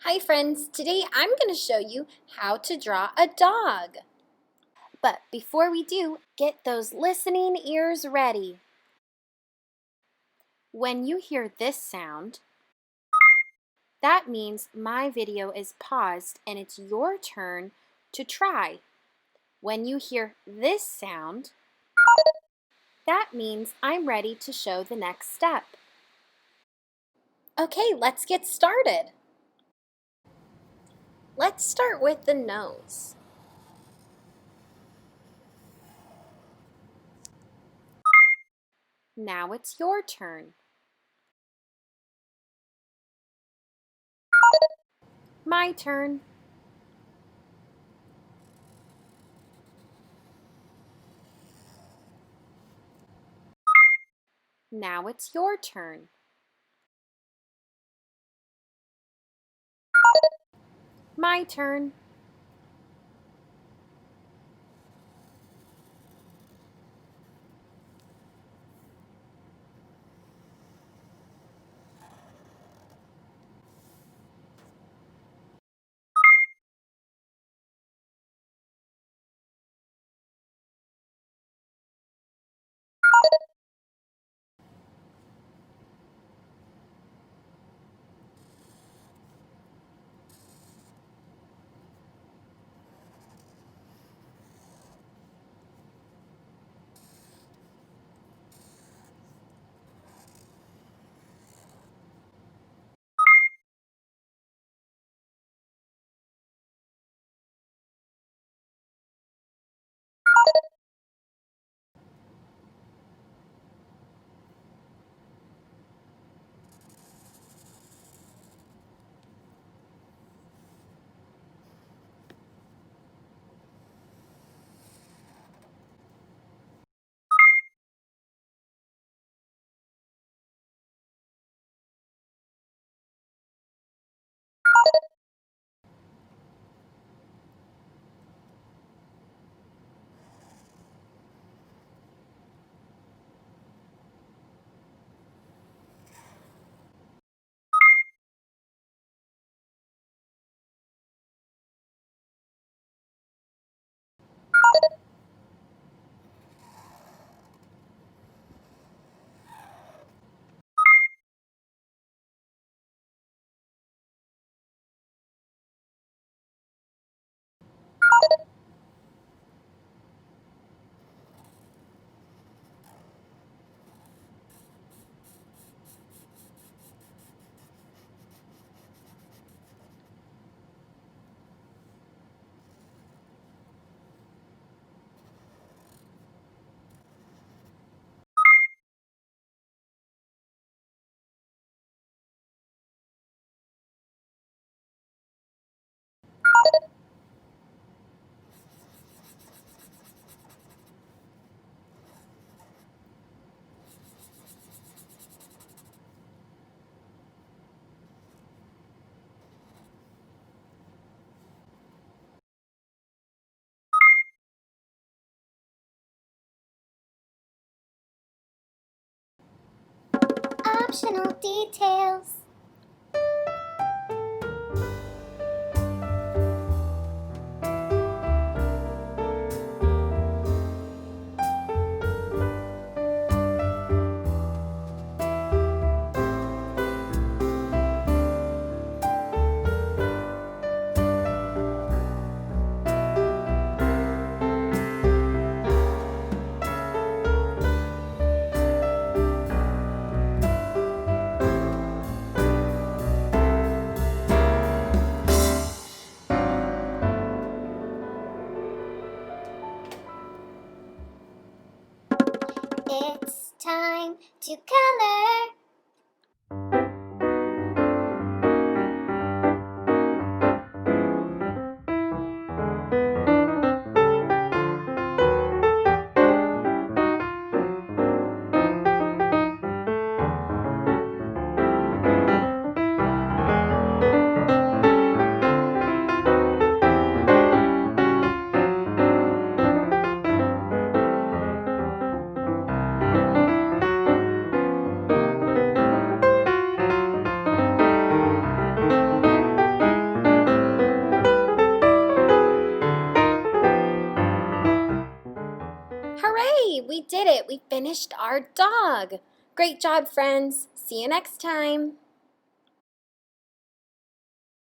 Hi friends, today I'm going to show you how to draw a dog. But before we do, get those listening ears ready. When you hear this sound, that means my video is paused and it's your turn to try. When you hear this sound, that means I'm ready to show the next step. Okay, let's get started. Let's start with the nose. Now it's your turn. My turn. Now it's your turn. My turn. Optional details. It's time to color. Yay! We did it! We finished our dog! Great job, friends! See you next time!